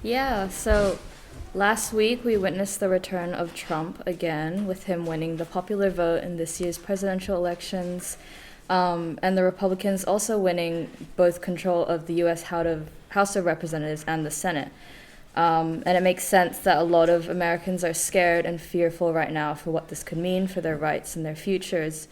Yeah, so last week we witnessed the return of Trump again, with him winning the popular vote in this year's presidential elections, and the Republicans also winning both control of the U.S. House of Representatives and the Senate. And it makes sense that a lot of Americans are scared and fearful right now for what this could mean for their rights and their futures.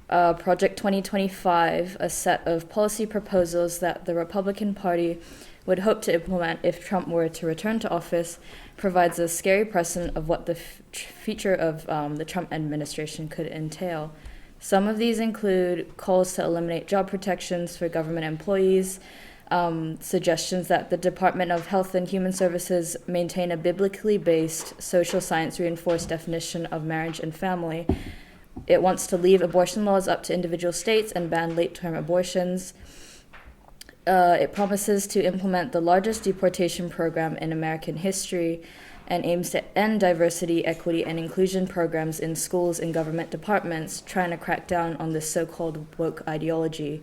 Project 2025, a set of policy proposals that the Republican Party would hope to implement if Trump were to return to office, provides a scary precedent of what the future of the Trump administration could entail. Some of these include calls to eliminate job protections for government employees, suggestions that the Department of Health and Human Services maintain a biblically based, social science reinforced definition of marriage and family. It wants to leave abortion laws up to individual states and ban late-term abortions. It promises to implement the largest deportation program in American history and aims to end diversity, equity, and inclusion programs in schools and government departments, trying to crack down on this so-called woke ideology.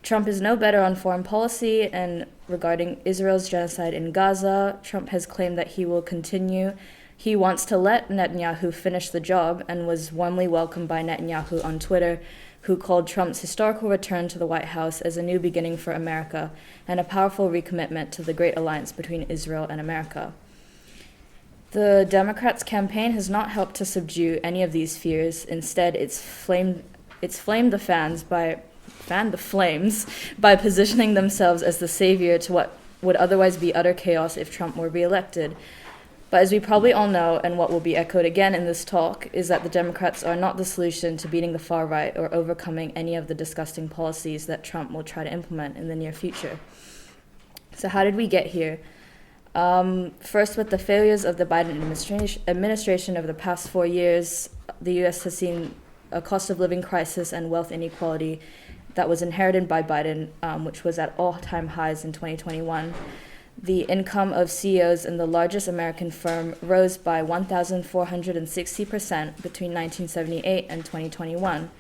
Trump is no better on foreign policy, and regarding Israel's genocide in Gaza, Trump has claimed that he will continue. He wants to let Netanyahu finish the job and was warmly welcomed by Netanyahu on Twitter, who called Trump's historical return to the White House as a new beginning for America and a powerful recommitment to the great alliance between Israel and America. The Democrats' campaign has not helped to subdue any of these fears. Instead, it's flamed the flames by positioning themselves as the savior to what would otherwise be utter chaos if Trump were reelected. But as we probably all know, and what will be echoed again in this talk, is that the Democrats are not the solution to beating the far right or overcoming any of the disgusting policies that Trump will try to implement in the near future. So how did we get here? First, with the failures of the Biden administration over the past 4 years, the U.S. has seen a cost of living crisis and wealth inequality that was inherited by Biden, which was at all-time highs in 2021. The income of CEOs in the largest American firm rose by 1,460% between 1978 and 2021.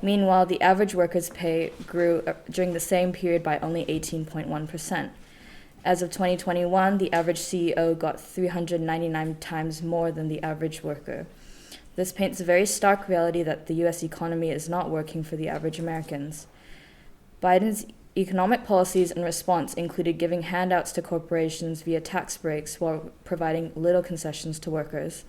Meanwhile, the average worker's pay grew during the same period by only 18.1%. As of 2021, the average CEO got 399 times more than the average worker. This paints a very stark reality that the U.S. economy is not working for the average Americans. Biden's economic policies in response included giving handouts to corporations via tax breaks while providing little concessions to workers.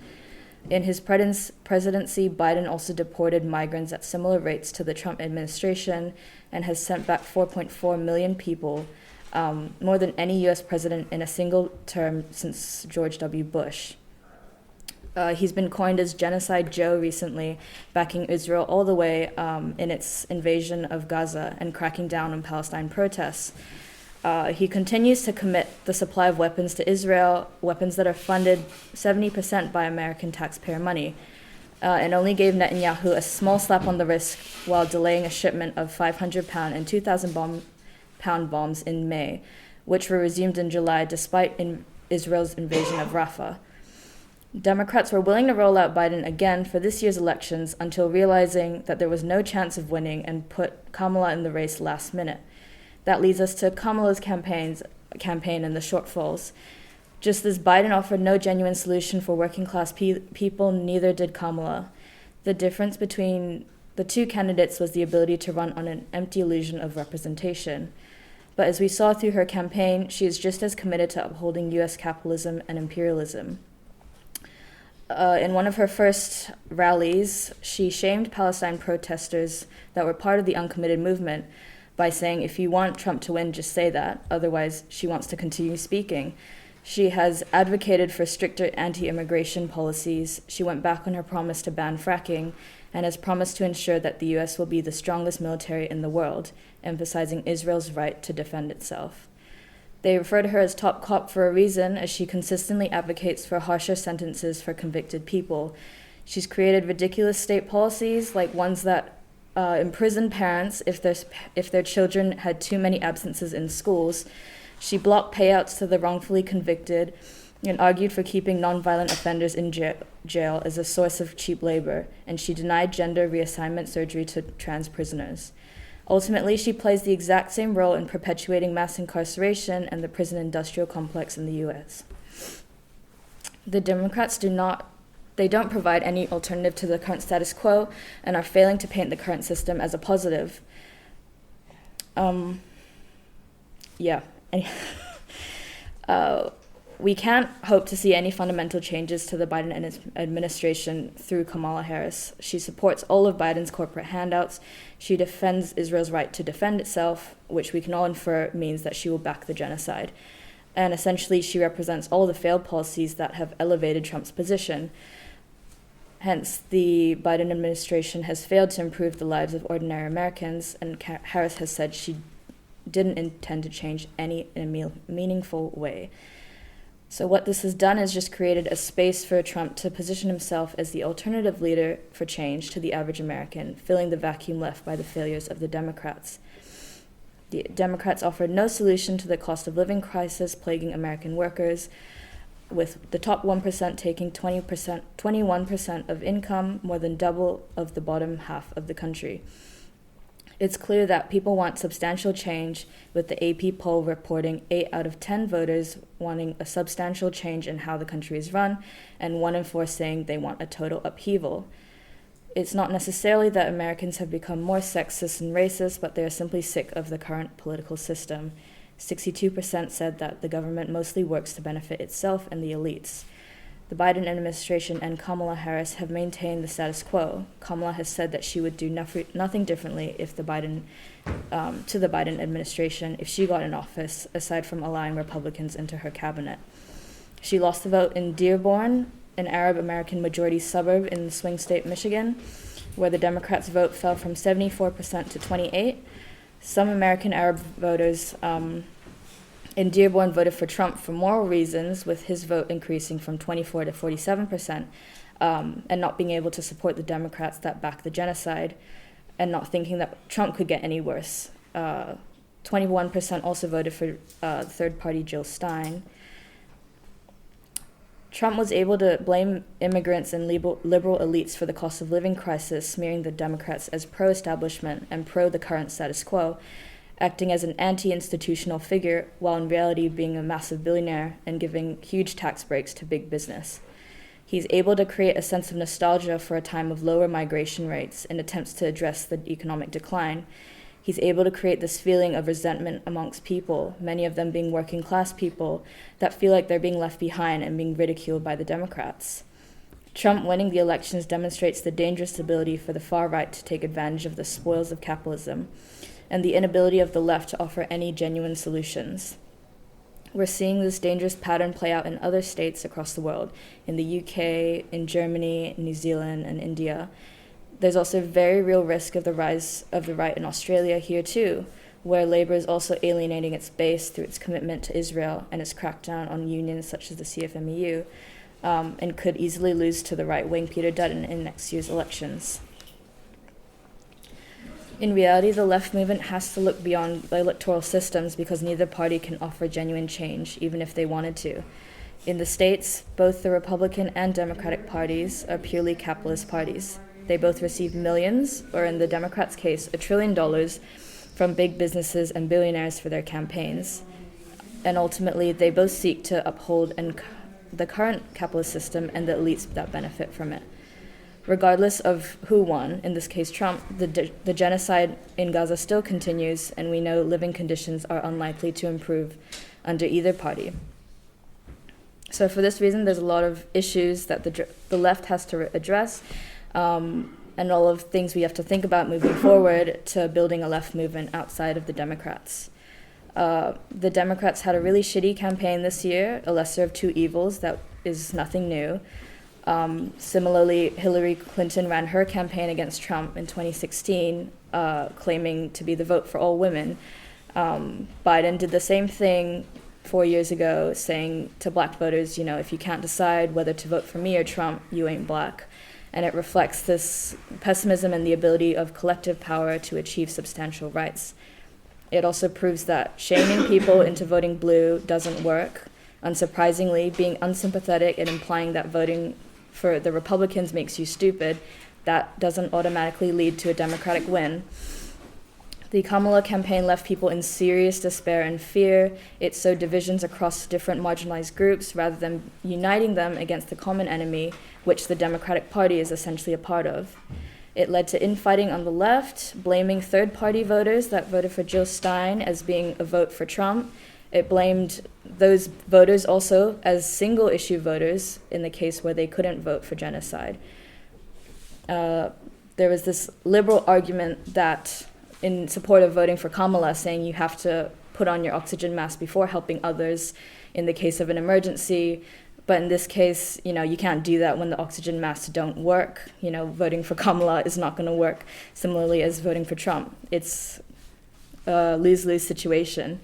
In his presidency, Biden also deported migrants at similar rates to the Trump administration and has sent back 4.4 million people, more than any U.S. president in a single term since George W. Bush. He's been coined as Genocide Joe recently, backing Israel all the way in its invasion of Gaza and cracking down on Palestine protests. He continues to commit the supply of weapons to Israel, weapons that are funded 70% by American taxpayer money, and only gave Netanyahu a small slap on the wrist while delaying a shipment of 500-pound and 2,000-pound bombs in May, which were resumed in July despite Israel's invasion of Rafah. Democrats were willing to roll out Biden again for this year's elections until realizing that there was no chance of winning and put Kamala in the race last minute. That leads us to Kamala's campaign and the shortfalls. Just as Biden offered no genuine solution for working-class people, neither did Kamala. The difference between the two candidates was the ability to run on an empty illusion of representation. But as we saw through her campaign, she is just as committed to upholding U.S. capitalism and imperialism. In one of her first rallies, she shamed Palestine protesters that were part of the uncommitted movement by saying, if you want Trump to win, just say that. Otherwise, she wants to continue speaking. She has advocated for stricter anti-immigration policies. She went back on her promise to ban fracking and has promised to ensure that the U.S. will be the strongest military in the world, emphasizing Israel's right to defend itself. They refer to her as top cop for a reason, as she consistently advocates for harsher sentences for convicted people. She's created ridiculous state policies, like ones that imprison parents if their children had too many absences in schools. She blocked payouts to the wrongfully convicted and argued for keeping nonviolent offenders in jail as a source of cheap labor, and she denied gender reassignment surgery to trans prisoners. Ultimately, she plays the exact same role in perpetuating mass incarceration and the prison industrial complex in the U.S. The Democrats don't provide any alternative to the current status quo and are failing to paint the current system as a positive. We can't hope to see any fundamental changes to the Biden administration through Kamala Harris. She supports all of Biden's corporate handouts. She defends Israel's right to defend itself, which we can all infer means that she will back the genocide. And essentially, she represents all the failed policies that have elevated Trump's position. Hence, the Biden administration has failed to improve the lives of ordinary Americans, and Harris has said she didn't intend to change any in a meaningful way. So what this has done is just created a space for Trump to position himself as the alternative leader for change to the average American, filling the vacuum left by the failures of the Democrats. The Democrats offered no solution to the cost of living crisis plaguing American workers, with the top 1% taking 21% of income, more than double of the bottom half of the country. It's clear that people want substantial change, with the AP poll reporting 8 out of 10 voters wanting a substantial change in how the country is run, and 1 in 4 saying they want a total upheaval. It's not necessarily that Americans have become more sexist and racist, but they are simply sick of the current political system. 62% said that the government mostly works to benefit itself and the elites. The Biden administration and Kamala Harris have maintained the status quo. Kamala has said that she would do nothing differently to the Biden administration if she got in office, aside from allowing Republicans into her cabinet. She lost the vote in Dearborn, an Arab American majority suburb in the swing state Michigan, where the Democrats' vote fell from 74% to 28%. Some American Arab voters in Dearborn voted for Trump for moral reasons, with his vote increasing from 24% to 47%, and not being able to support the Democrats that back the genocide, and not thinking that Trump could get any worse. 21% also voted for third party Jill Stein. Trump was able to blame immigrants and liberal elites for the cost of living crisis, smearing the Democrats as pro-establishment and pro the current status quo, acting as an anti-institutional figure while in reality being a massive billionaire and giving huge tax breaks to big business. He's able to create a sense of nostalgia for a time of lower migration rates in attempts to address the economic decline. He's able to create this feeling of resentment amongst people, many of them being working class people, that feel like they're being left behind and being ridiculed by the Democrats. Trump winning the elections demonstrates the dangerous ability for the far right to take advantage of the spoils of capitalism, and the inability of the left to offer any genuine solutions. We're seeing this dangerous pattern play out in other states across the world, in the UK, in Germany, New Zealand, and India. There's also very real risk of the rise of the right in Australia here too, where Labour is also alienating its base through its commitment to Israel and its crackdown on unions such as the CFMEU, and could easily lose to the right-wing Peter Dutton in next year's elections. In reality, the left movement has to look beyond the electoral systems because neither party can offer genuine change, even if they wanted to. In the States, both the Republican and Democratic parties are purely capitalist parties. They both receive millions, or in the Democrats' case, $1 trillion from big businesses and billionaires for their campaigns. And ultimately, they both seek to uphold the current capitalist system and the elites that benefit from it. Regardless of who won, in this case Trump, the genocide in Gaza still continues, and we know living conditions are unlikely to improve under either party. So for this reason, there's a lot of issues that the left has to address, and all of things we have to think about moving forward to building a left movement outside of the Democrats. The Democrats had a really shitty campaign this year, a lesser of two evils, that is nothing new. Similarly, Hillary Clinton ran her campaign against Trump in 2016, claiming to be the vote for all women. Biden did the same thing 4 years ago, saying to black voters, if you can't decide whether to vote for me or Trump, you ain't black. And it reflects this pessimism and the ability of collective power to achieve substantial rights. It also proves that shaming people into voting blue doesn't work. Unsurprisingly, being unsympathetic and implying that voting for the Republicans makes you stupid, that doesn't automatically lead to a Democratic win. The Kamala campaign left people in serious despair and fear. It sowed divisions across different marginalized groups rather than uniting them against the common enemy, which the Democratic Party is essentially a part of. It led to infighting on the left, blaming third-party voters that voted for Jill Stein as being a vote for Trump. It blamed those voters also as single-issue voters in the case where they couldn't vote for genocide. There was this liberal argument that in support of voting for Kamala, saying you have to put on your oxygen mask before helping others in the case of an emergency. But in this case, you can't do that when the oxygen masks don't work. Voting for Kamala is not going to work similarly as voting for Trump. It's a lose-lose situation.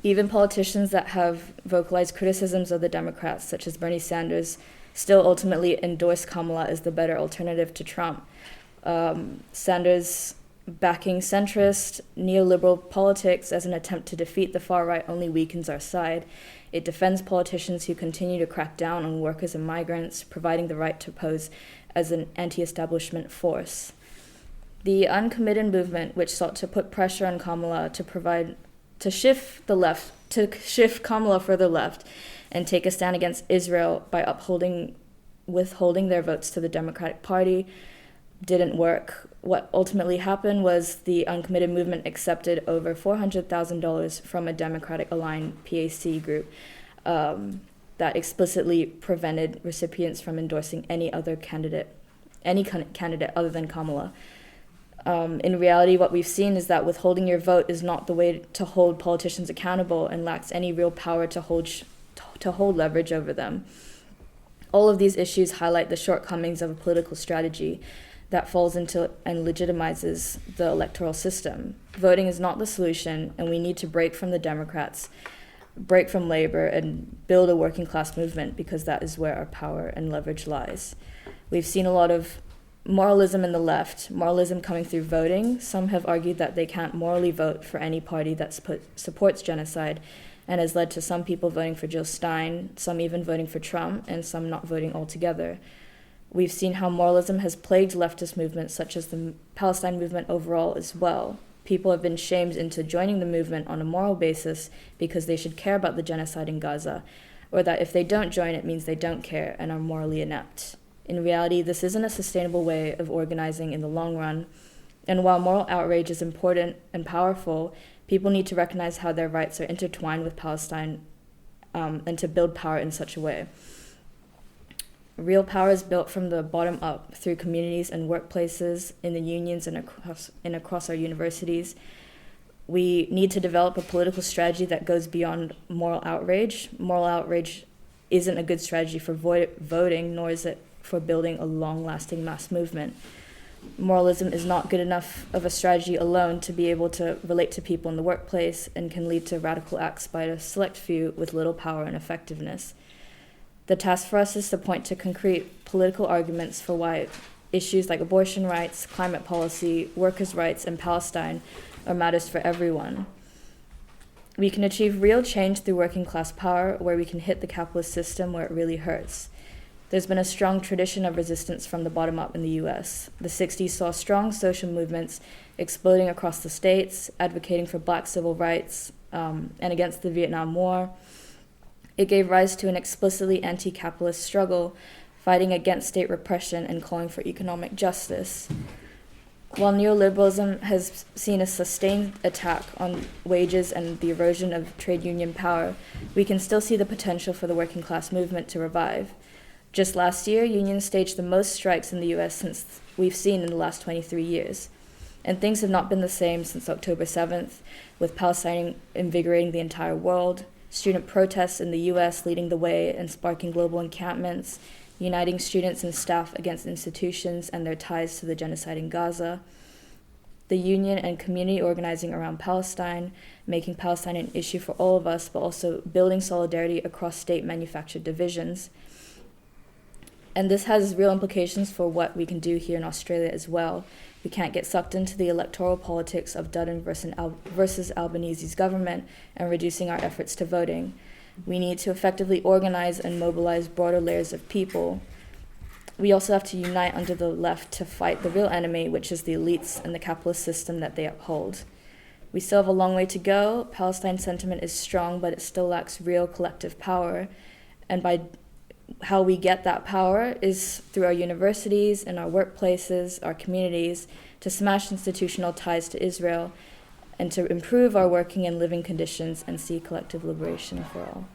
Even politicians that have vocalized criticisms of the Democrats, such as Bernie Sanders, still ultimately endorse Kamala as the better alternative to Trump. Sanders backing centrist, neoliberal politics as an attempt to defeat the far right only weakens our side. It defends politicians who continue to crack down on workers and migrants, providing the right to pose as an anti-establishment force. The uncommitted movement, which sought to put pressure on Kamala to shift Kamala further left and take a stand against Israel by withholding their votes to the Democratic Party, didn't work. What ultimately happened was the uncommitted movement accepted over $400,000 from a Democratic-aligned PAC group that explicitly prevented recipients from endorsing any candidate other than Kamala. In reality, what we've seen is that withholding your vote is not the way to hold politicians accountable and lacks any real power to hold leverage over them. All of these issues highlight the shortcomings of a political strategy that falls into and legitimizes the electoral system. Voting is not the solution, and we need to break from the Democrats, break from labor, and build a working class movement, because that is where our power and leverage lies. We've seen a lot of moralism in the left, moralism coming through voting. Some have argued that they can't morally vote for any party that supports genocide, and has led to some people voting for Jill Stein, some even voting for Trump, and some not voting altogether. We've seen how moralism has plagued leftist movements, such as the Palestine movement overall as well. People have been shamed into joining the movement on a moral basis because they should care about the genocide in Gaza, or that if they don't join, it means they don't care and are morally inept. In reality, this isn't a sustainable way of organizing in the long run, and while moral outrage is important and powerful, people need to recognize how their rights are intertwined with Palestine and to build power in such a way. Real power is built from the bottom up through communities and workplaces, in the unions and across our universities. We need to develop a political strategy that goes beyond moral outrage. Moral outrage isn't a good strategy for voting, nor is it for building a long-lasting mass movement. Moralism is not good enough of a strategy alone to be able to relate to people in the workplace, and can lead to radical acts by a select few with little power and effectiveness. The task for us is to point to concrete political arguments for why issues like abortion rights, climate policy, workers' rights, and Palestine are matters for everyone. We can achieve real change through working class power, where we can hit the capitalist system where it really hurts. There's been a strong tradition of resistance from the bottom up in the US. The 60s saw strong social movements exploding across the states, advocating for black civil rights and against the Vietnam War. It gave rise to an explicitly anti-capitalist struggle, fighting against state repression and calling for economic justice. While neoliberalism has seen a sustained attack on wages and the erosion of trade union power, we can still see the potential for the working class movement to revive. Just last year, unions staged the most strikes in the US since we've seen in the last 23 years. And things have not been the same since October 7th, with Palestine invigorating the entire world, student protests in the US leading the way and sparking global encampments, uniting students and staff against institutions and their ties to the genocide in Gaza, the union and community organizing around Palestine, making Palestine an issue for all of us, but also building solidarity across state manufactured divisions. And this has real implications for what we can do here in Australia as well. We can't get sucked into the electoral politics of Dutton versus Albanese's government and reducing our efforts to voting. We need to effectively organize and mobilize broader layers of people. we also have to unite under the left to fight the real enemy, which is the elites and the capitalist system that they uphold. We still have a long way to go. Palestine sentiment is strong, but it still lacks real collective power. And by how we get that power is through our universities and our workplaces, our communities, to smash institutional ties to Israel and to improve our working and living conditions and see collective liberation for all.